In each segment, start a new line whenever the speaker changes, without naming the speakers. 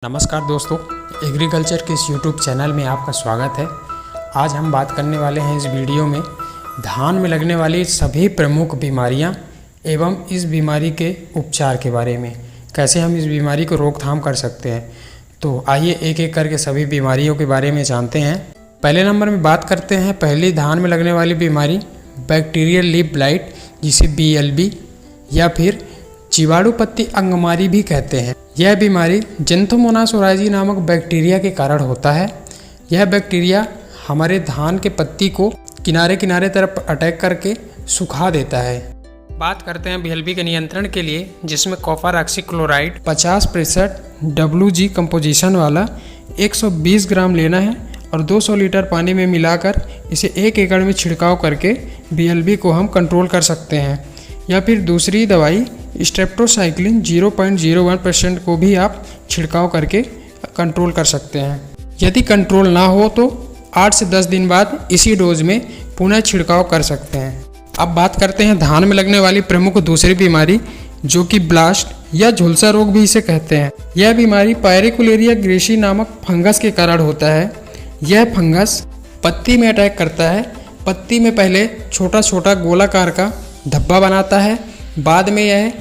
नमस्कार दोस्तों, एग्रीकल्चर के इस यूट्यूब चैनल में आपका स्वागत है। आज हम बात करने वाले हैं इस वीडियो में धान में लगने वाली सभी प्रमुख बीमारियां एवं इस बीमारी के उपचार के बारे में, कैसे हम इस बीमारी को रोकथाम कर सकते हैं। तो आइए एक एक करके सभी बीमारियों के बारे में जानते हैं। पहले नंबर में बात करते हैं पहली धान में लगने वाली बीमारी बैक्टीरियल लीफ ब्लाइट, जिसे BLB या फिर जीवाणु पत्ती अंगमारी भी कहते हैं। यह बीमारी ज़ैंथोमोनास ओराइजी नामक बैक्टीरिया के कारण होता है। यह बैक्टीरिया हमारे धान के पत्ती को किनारे किनारे तरफ अटैक करके सुखा देता है। बात करते हैं BLB के नियंत्रण के लिए, जिसमें कॉपर ऑक्सीक्लोराइड 50% WG कंपोजिशन वाला 120 ग्राम लेना है और 200 लीटर पानी में मिलाकर इसे 1 एकड़ में छिड़काव करके BLB को हम कंट्रोल कर सकते हैं। या फिर दूसरी दवाई स्ट्रेप्टोसाइक्लिन 0.01% को भी आप छिड़काव करके कंट्रोल कर सकते हैं। यदि कंट्रोल ना हो तो 8 से 10 दिन बाद इसी डोज में पुनः छिड़काव कर सकते हैं। अब बात करते हैं धान में लगने वाली प्रमुख दूसरी बीमारी, जो कि ब्लास्ट या झुलसा रोग भी इसे कहते हैं। यह बीमारी पायरिकुलेरिया ग्रेसी नामक फंगस के कारण होता है। यह फंगस पत्ती में अटैक करता है। पत्ती में पहले छोटा छोटा गोलाकार का धब्बा बनाता है, बाद में यह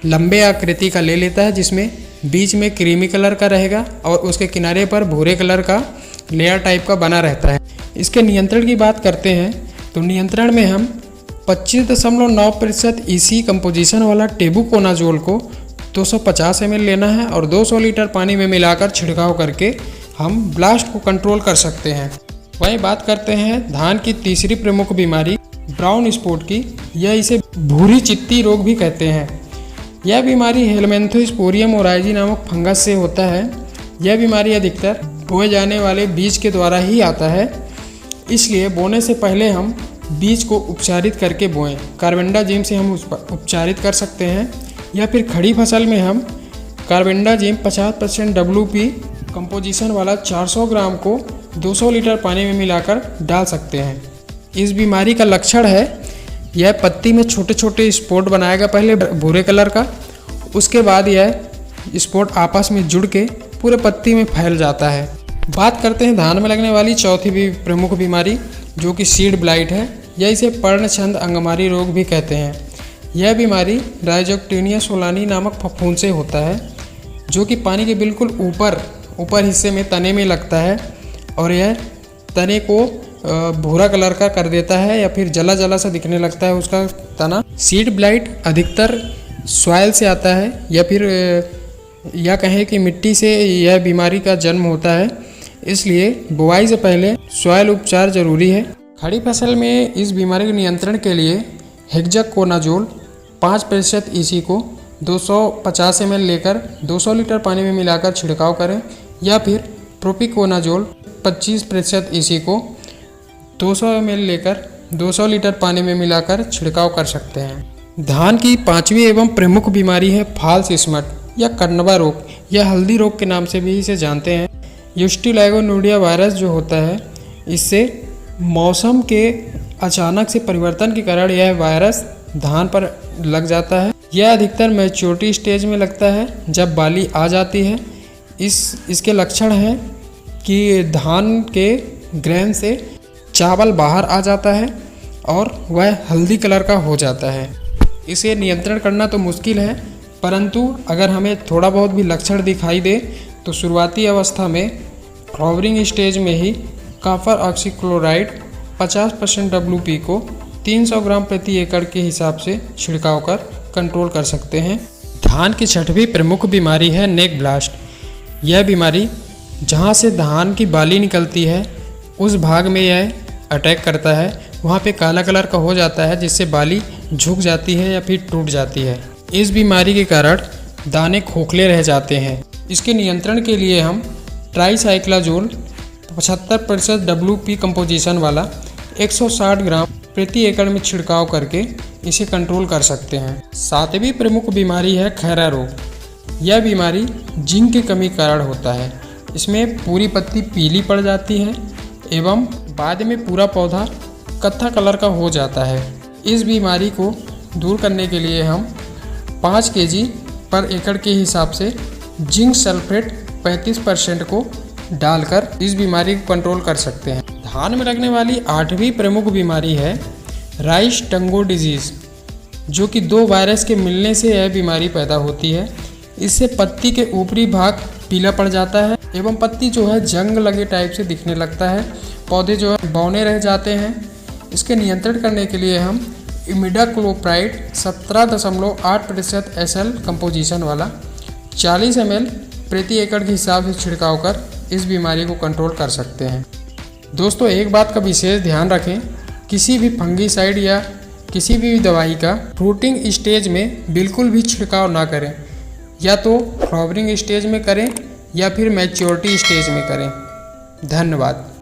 लंबे आकृति का ले लेता है, जिसमें बीच में क्रीमी कलर का रहेगा और उसके किनारे पर भूरे कलर का लेयर टाइप का बना रहता है। इसके नियंत्रण की बात करते हैं तो नियंत्रण में हम 25.9% EC कंपोजिशन वाला टेबुकोनाजोल को 250 ml लेना है और 200 लीटर पानी में मिलाकर छिड़काव करके हम ब्लास्ट को कंट्रोल कर सकते हैं। वहीं बात करते हैं धान की तीसरी प्रमुख बीमारी ब्राउन स्पॉट की, यह इसे भूरी चित्ती रोग भी कहते हैं। यह बीमारी हेलमेंथोस्पोरियम ओराइजी नामक फंगस से होता है। यह बीमारी अधिकतर बोए जाने वाले बीज के द्वारा ही आता है, इसलिए बोने से पहले हम बीज को उपचारित करके बोएं। कार्बेंडाजिम से हम उपचारित कर सकते हैं या फिर खड़ी फसल में हम कार्बेंडाजिम 50% WP कंपोजिशन वाला 400 ग्राम को 200 लीटर पानी में मिलाकर डाल सकते हैं। इस बीमारी का लक्षण है यह पत्ती में छोटे छोटे स्पॉट बनाएगा, पहले भूरे कलर का, उसके बाद यह स्पॉट आपस में जुड़ के पूरे पत्ती में फैल जाता है। बात करते हैं धान में लगने वाली चौथी भी प्रमुख बीमारी, जो कि सीड ब्लाइट है। यह इसे पर्णछंद अंगमारी रोग भी कहते हैं। यह बीमारी राइजोक्टेनिया सोलानी नामक फफूंद से होता है, जो कि पानी के बिल्कुल ऊपर हिस्से में तने में लगता है और यह तने को भूरा कलर का कर देता है या फिर जला जला सा दिखने लगता है उसका तना। सीड ब्लाइट अधिकतर सॉइल से आता है या फिर या कहें कि मिट्टी से यह बीमारी का जन्म होता है, इसलिए बुआई से पहले सॉइल उपचार जरूरी है। खड़ी फसल में इस बीमारी के नियंत्रण के लिए हेक्साकोनाजोल 5% EC को 250 ml लेकर 200 लीटर पानी में मिलाकर छिड़काव करें या फिर प्रोपिकोनाजोल 25% EC को 200 ml लेकर 200 लीटर पानी में मिलाकर छिड़काव कर सकते हैं। धान की पांचवी एवं प्रमुख बीमारी है फॉल्स स्मट या कण्वा रोग। यह हल्दी रोग के नाम से भी इसे जानते हैं। यूस्टिलाइगोनोडिया वायरस जो होता है, इससे मौसम के अचानक से परिवर्तन के कारण यह वायरस धान पर लग जाता है। यह अधिकतर मैच्योरिटी स्टेज में लगता है, जब बाली आ जाती है। इसके लक्षण हैं कि धान के ग्रेन से चावल बाहर आ जाता है और वह हल्दी कलर का हो जाता है। इसे नियंत्रण करना तो मुश्किल है, परंतु अगर हमें थोड़ा बहुत भी लक्षण दिखाई दे तो शुरुआती अवस्था में फ्लावरिंग स्टेज में ही कॉपर ऑक्सीक्लोराइड 50% WP को 300 ग्राम प्रति एकड़ के हिसाब से छिड़काव कर कंट्रोल कर सकते हैं। धान की छठवीं प्रमुख बीमारी है नेक ब्लास्ट। यह बीमारी जहाँ से धान की बाली निकलती है उस भाग में यह अटैक करता है। वहाँ पे काला कलर का हो जाता है, जिससे बाली झुक जाती है या फिर टूट जाती है। इस बीमारी के कारण दाने खोखले रह जाते हैं। इसके नियंत्रण के लिए हम ट्राइसाइक्लाजोल 75% WP कंपोजिशन वाला 160 ग्राम प्रति एकड़ में छिड़काव करके इसे कंट्रोल कर सकते हैं। सातवीं प्रमुख बीमारी है खैरा रोग। यह बीमारी जिंक की कमी के कारण होता है। इसमें पूरी पत्ती पीली पड़ जाती है एवं बाद में पूरा पौधा कत्था कलर का हो जाता है। इस बीमारी को दूर करने के लिए हम 5 kg पर एकड़ के हिसाब से जिंक सल्फेट 35% को डालकर इस बीमारी को कंट्रोल कर सकते हैं। धान में लगने वाली 8वीं प्रमुख बीमारी है राइस टंगो डिजीज़, जो कि 2 वायरस के मिलने से यह बीमारी पैदा होती है। इससे पत्ती के ऊपरी भाग पीला पड़ जाता है एवं पत्ती जो है जंग लगे टाइप से दिखने लगता है। पौधे जो है बौने रह जाते हैं। इसके नियंत्रण करने के लिए हम इमिडाक्लोप्राइड 17.8% SL कंपोजिशन वाला 40 ml प्रति एकड़ के हिसाब से छिड़काव कर इस बीमारी को कंट्रोल कर सकते हैं। दोस्तों, एक बात का विशेष ध्यान रखें, किसी भी फंगीसाइड या किसी भी दवाई का फ्रूटिंग स्टेज में बिल्कुल भी छिड़काव ना करें। या तो फ्लावरिंग स्टेज में करें या फिर मैच्योरिटी स्टेज में करें। धन्यवाद।